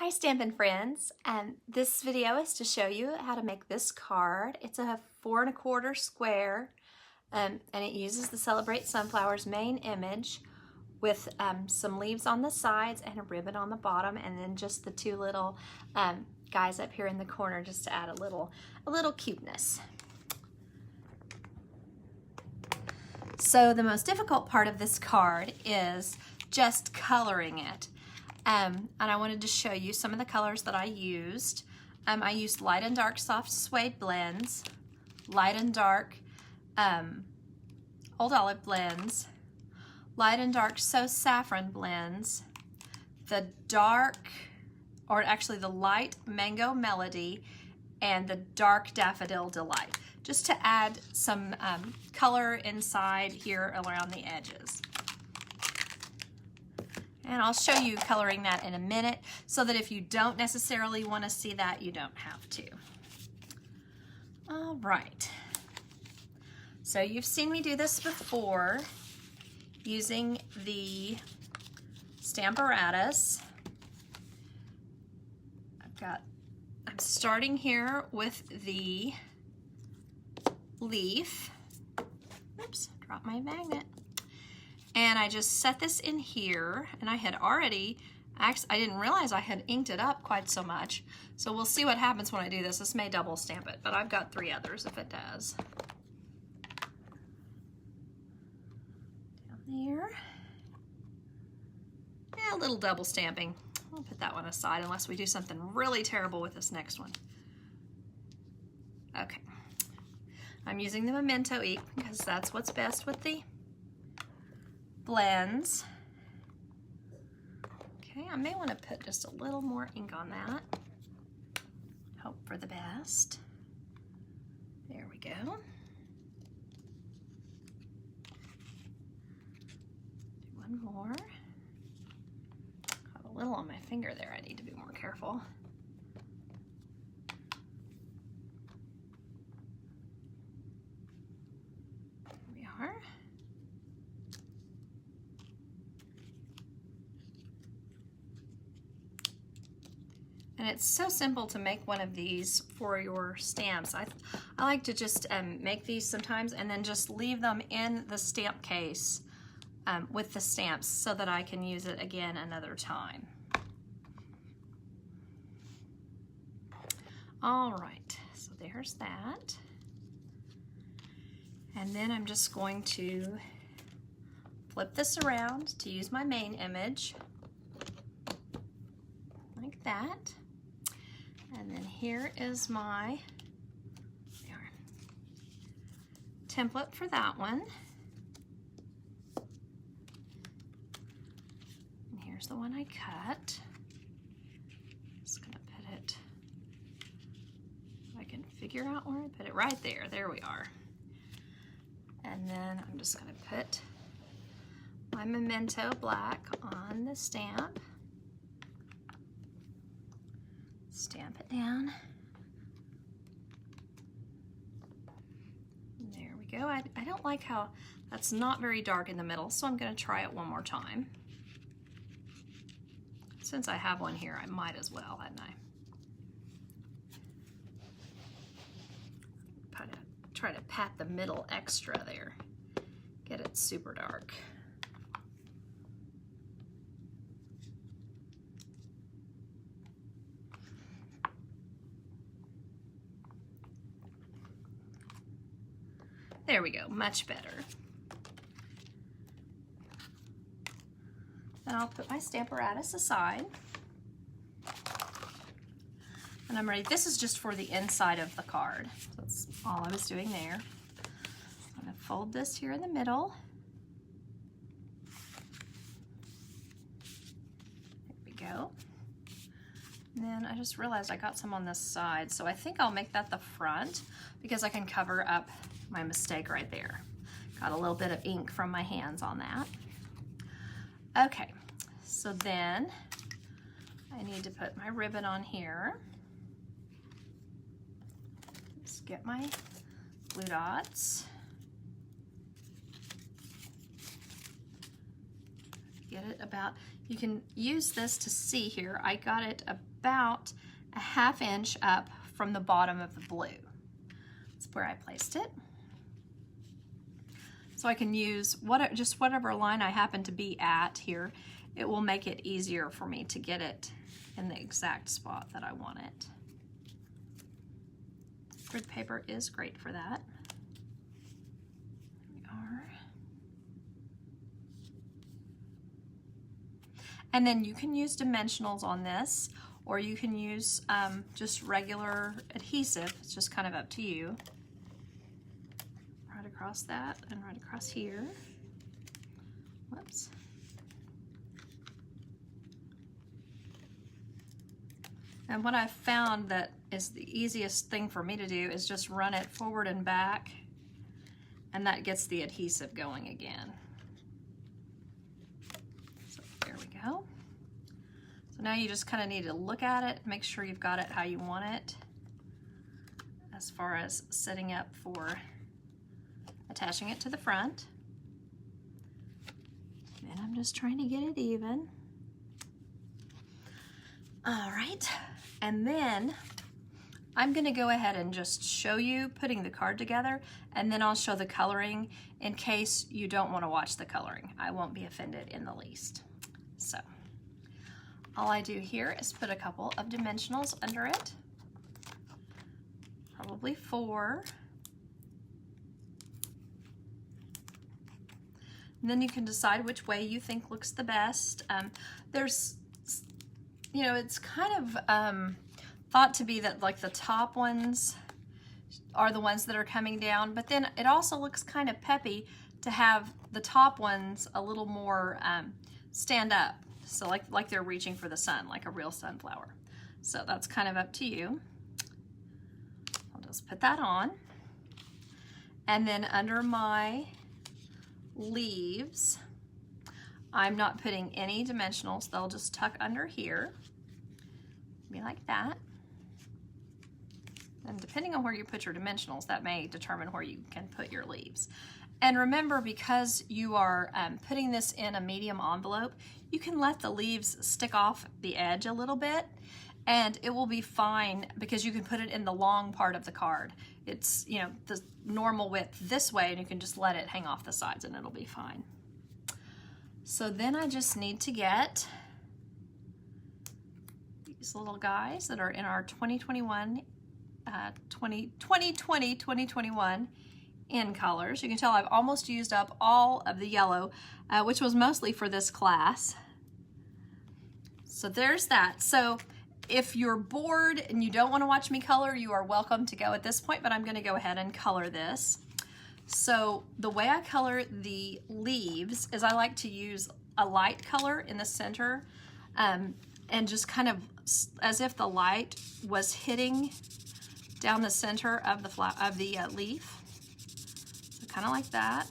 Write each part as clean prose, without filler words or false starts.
Hi Stampin' friends, and this video is to show you how to make this card. It's a 4 1/4 square and it uses the Celebrate Sunflowers main image with some leaves on the sides and a ribbon on the bottom, and then just the two little guys up here in the corner just to add a little cuteness. So the most difficult part of this card is just coloring it. And I wanted to show you some of the colors that I used. I used light and dark soft suede blends, light and dark old olive blends, light and dark so saffron blends, the dark, or actually the light mango melody, and the dark daffodil delight, just to add some color inside here around the edges. And I'll show you coloring that in a minute, so that if you don't necessarily want to see that, you don't have to. All right. So you've seen me do this before using the Stamparatus. I'm starting here with the leaf. Oops, dropped my magnet. And I just set this in here, and I had already, I didn't realize I had inked it up quite so much. So we'll see what happens when I do this. This may double stamp it, but I've got 3 others if it does. Down there. Yeah, a little double stamping. I'll put that one aside unless we do something really terrible with this next one. Okay. I'm using the Memento ink because that's what's best with the blends. Okay, I may want to put just a little more ink on that. Hope for the best. There we go. Do one more. Got a little on my finger there. I need to be more careful. There we are. And it's so simple to make one of these for your stamps. I like to just make these sometimes and then just leave them in the stamp case with the stamps so that I can use it again another time. All right, so there's that. And then I'm just going to flip this around to use my main image, like that. And then here is my template for that one. And here's the one I cut. Just gonna put it, if I can figure out where I put it, right there. There we are. And then I'm just gonna put my Memento black on the stamp. Stamp it down. There we go. I don't like how that's not very dark in the middle, so I'm going to try it one more time. Since I have one here, I might as well, hadn't I? Try to pat the middle extra there. Get it super dark. There we go, much better. Then I'll put my Stamparatus aside. And I'm ready. This is just for the inside of the card. So that's all I was doing there. I'm gonna fold this here in the middle. There we go. And then I just realized I got some on this side, so I think I'll make that the front because I can cover up my mistake right there. Got a little bit of ink from my hands on that. Okay, so then I need to put my ribbon on here. Just get my glue dots. Get it about, You can use this to see here. I got it about a 1/2 inch up from the bottom of the blue. That's where I placed it. So I can use just whatever line I happen to be at here. It will make it easier for me to get it in the exact spot that I want it. Grid paper is great for that. Here we are. And then you can use dimensionals on this, or you can use just regular adhesive. It's just kind of up to you. Right across that and right across here. Whoops. And what I've found that is the easiest thing for me to do is just run it forward and back, and that gets the adhesive going again. So there we go. So now you just kind of need to look at it, make sure you've got it how you want it as far as setting up for attaching it to the front. And I'm just trying to get it even. All right, and then I'm gonna go ahead and just show you putting the card together, and then I'll show the coloring in case you don't want to watch the coloring. I won't be offended in the least. So all I do here is put a couple of dimensionals under it, probably 4. And then you can decide which way you think looks the best. There's, you know, it's kind of thought to be that like the top ones are the ones that are coming down, but then it also looks kind of peppy to have the top ones a little more stand up. So like they're reaching for the sun, like a real sunflower. So that's kind of up to you. I'll just put that on. And then under my leaves, I'm not putting any dimensionals. They'll just tuck under here, be like that. And depending on where you put your dimensionals, that may determine where you can put your leaves. And remember, because you are putting this in a medium envelope, you can let the leaves stick off the edge a little bit, and it will be fine because you can put it in the long part of the card. It's, you know, the normal width this way, and you can just let it hang off the sides and it'll be fine. So then I just need to get these little guys that are in our 2020-2021 in colors. You can tell I've almost used up all of the yellow, which was mostly for this class. So there's that. So if you're bored and you don't want to watch me color, you are welcome to go at this point, but I'm going to go ahead and color this. So the way I color the leaves is I like to use a light color in the center, and just kind of as if the light was hitting down the center of the leaf. So kind of like that.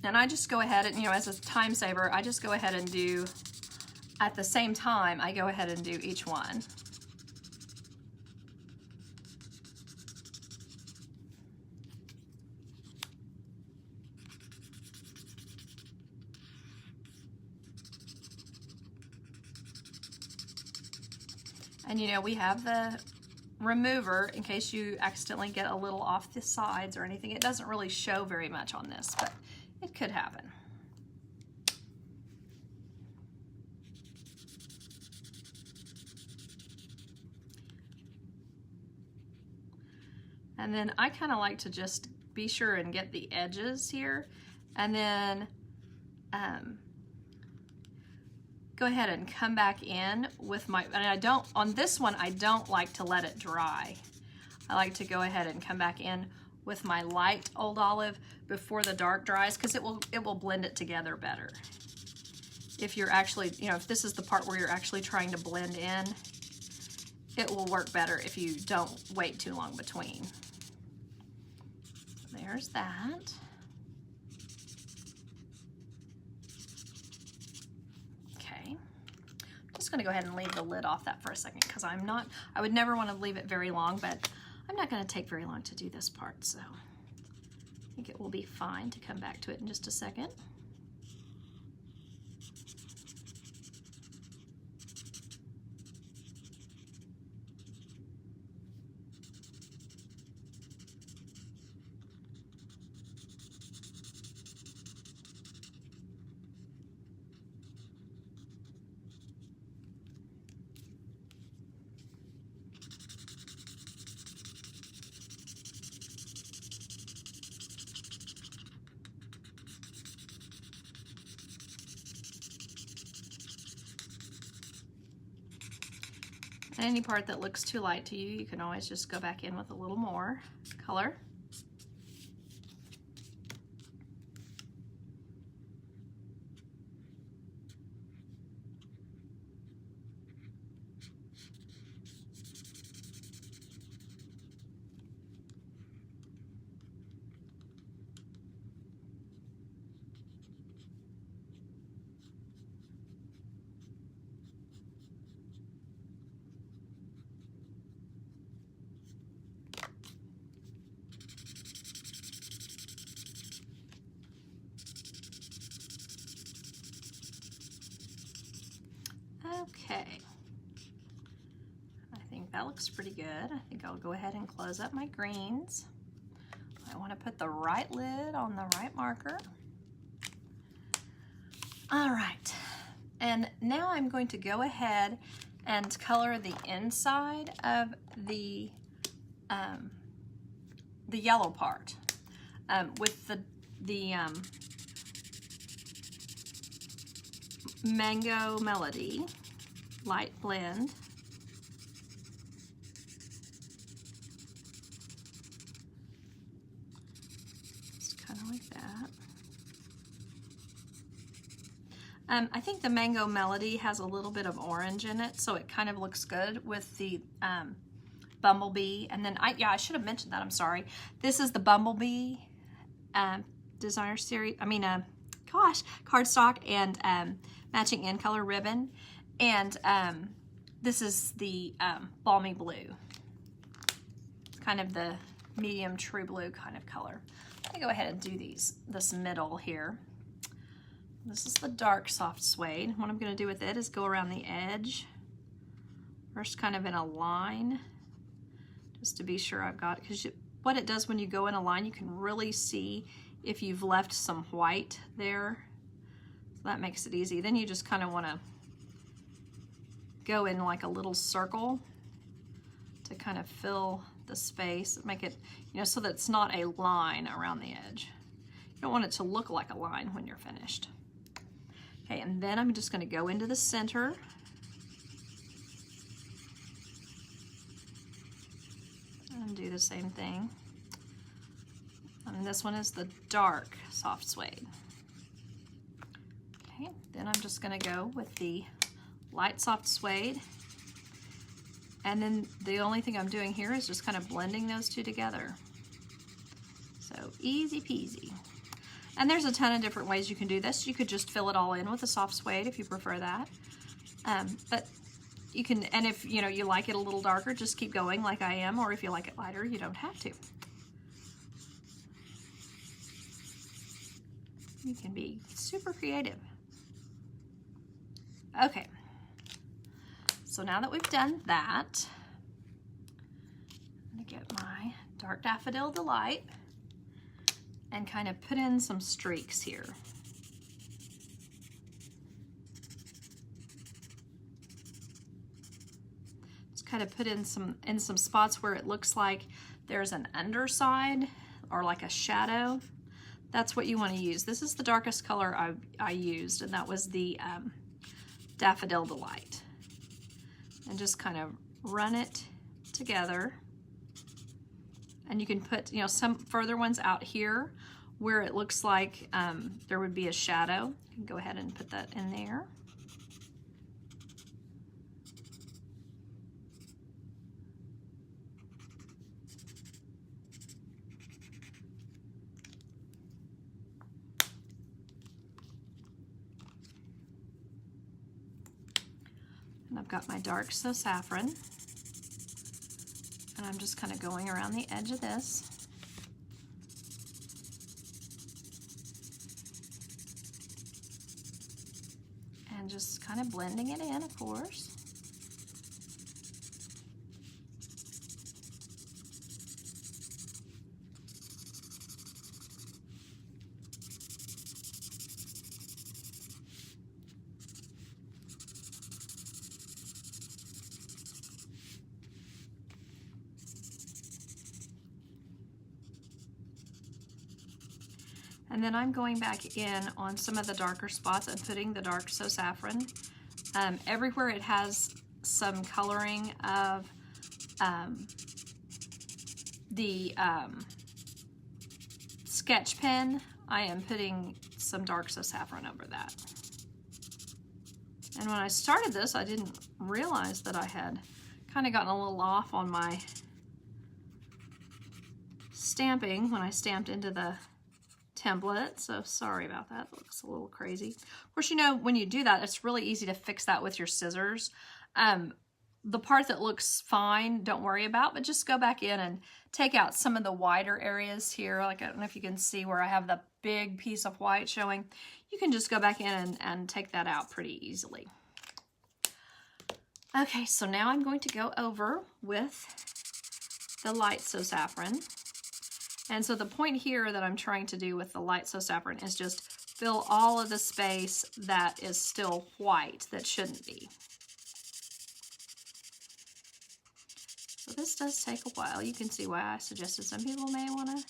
And I just go ahead and, you know, as a time saver, I just go ahead and do, at the same time, I go ahead and do each one. And you know, we have the remover in case you accidentally get a little off the sides or anything. It doesn't really show very much on this, but it could happen. And then I kind of like to just be sure and get the edges here, and then go ahead and come back in with my, and I don't, on this one, I don't like to let it dry. I like to go ahead and come back in with my light Old Olive before the dark dries, because it will blend it together better. If you're actually, you know, if this is the part where you're actually trying to blend in, it will work better if you don't wait too long between. So there's that. Okay, I'm just gonna go ahead and leave the lid off that for a second, because I would never want to leave it very long, but I'm not going to take very long to do this part, so I think it will be fine to come back to it in just a second. And any part that looks too light to you, you can always just go back in with a little more color. Okay, I think that looks pretty good. I think I'll go ahead and close up my greens. I want to put the right lid on the right marker. All right, and now I'm going to go ahead and color the inside of the yellow part with the Mango Melody light blend. Just kind of like that. I think the Mango Melody has a little bit of orange in it, so it kind of looks good with the Bumblebee. And then I should have mentioned that, I'm sorry. This is the Bumblebee designer series, cardstock and matching in color ribbon. And this is the Balmy Blue. It's kind of the medium true blue kind of color. I'm gonna go ahead and do this middle here. This is the dark soft suede. What I'm gonna do with it is go around the edge, first kind of in a line, just to be sure I've got it, because what it does when you go in a line, you can really see if you've left some white there. So that makes it easy. Then you just kind of want to go in like a little circle to kind of fill the space, make it, so that it's not a line around the edge. You don't want it to look like a line when you're finished. Okay, and then I'm just going to go into the center. And do the same thing. And this one is the dark soft suede. Okay, then I'm just going to go with the light soft suede. And then the only thing I'm doing here is just kind of blending those two together. So easy peasy. And there's a ton of different ways you can do this. You could just fill it all in with a soft suede if you prefer that. But you can, and if you like it a little darker, just keep going like I am, or if you like it lighter, you don't have to. You can be super creative. Okay, so now that we've done that, I'm gonna get my dark Daffodil Delight and kind of put in some streaks here. Just kind of put in some spots where it looks like there's an underside or like a shadow. That's what you want to use. This is the darkest color I used, and that was the Daffodil Delight. And just kind of run it together. And you can put, some further ones out here where it looks like there would be a shadow. You can go ahead and put that in there. And I've got my dark So Saffron. And I'm just kind of going around the edge of this. And just kind of blending it in, of course. And then I'm going back in on some of the darker spots and putting the dark So Saffron. Everywhere it has some coloring of the sketch pen, I am putting some dark So Saffron over that. And when I started this, I didn't realize that I had kind of gotten a little off on my stamping when I stamped into the template, so sorry about that. It looks a little crazy. Of course, you know, when you do that, it's really easy to fix that with your scissors. The part that looks fine, don't worry about, but just go back in and take out some of the wider areas here. Like, I don't know if you can see where I have the big piece of white showing. You can just go back in and take that out pretty easily. Okay, so now I'm going to go over with the light So Saffron. And so the point here that I'm trying to do with the light So Saffron is just fill all of the space that is still white that shouldn't be. So this does take a while. You can see why I suggested some people may want to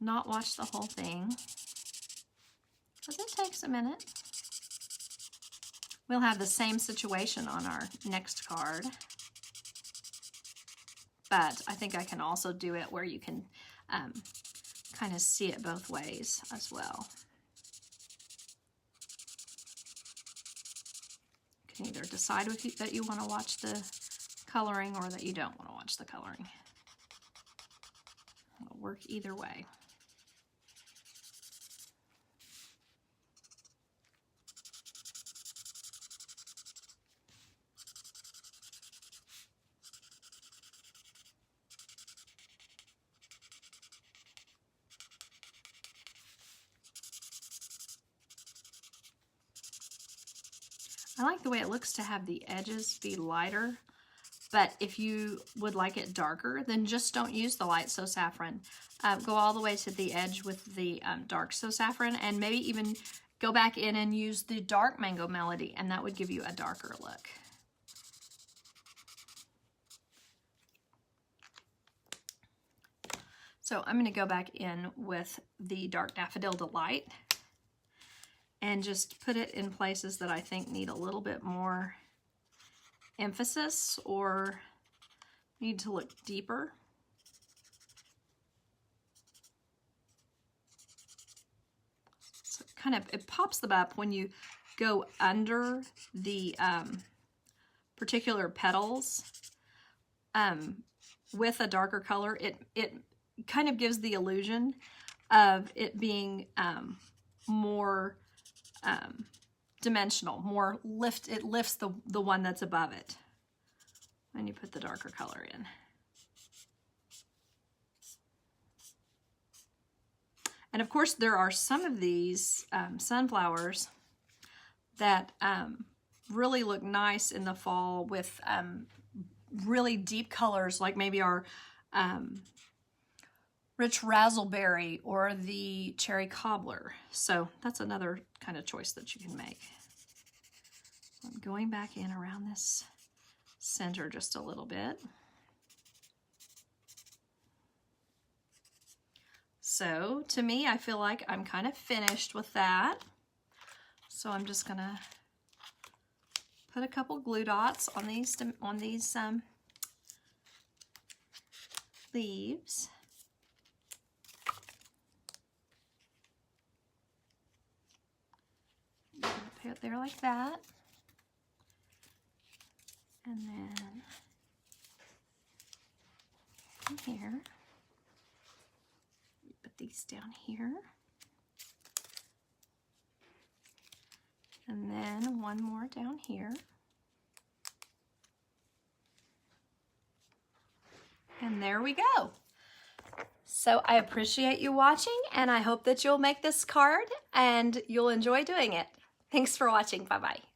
not watch the whole thing, because it takes a minute. We'll have the same situation on our next card. But I think I can also do it where you can kind of see it both ways as well. You can either decide that you want to watch the coloring or that you don't want to watch the coloring. It'll work either way. I like the way it looks to have the edges be lighter, but if you would like it darker, then just don't use the light So Saffron. Go all the way to the edge with the dark So Saffron, and maybe even go back in and use the dark Mango Melody, and that would give you a darker look. So I'm going to go back in with the dark Daffodil Delight and just put it in places that I think need a little bit more emphasis or need to look deeper. So it pops them up when you go under the particular petals with a darker color. It kind of gives the illusion of it being more dimensional, more it lifts the one that's above it when you put the darker color in. And of course, there are some of these sunflowers that really look nice in the fall with really deep colors, like maybe our rich razzleberry or the cherry cobbler. So that's another kind of choice that you can make. I'm going back in around this center just a little bit. So to me, I feel like I'm kind of finished with that. So I'm just gonna put a couple glue dots on these leaves. Put it there like that. And then here, put these down here. And then one more down here. And there we go. So I appreciate you watching, and I hope that you'll make this card and you'll enjoy doing it. Thanks for watching. Bye-bye.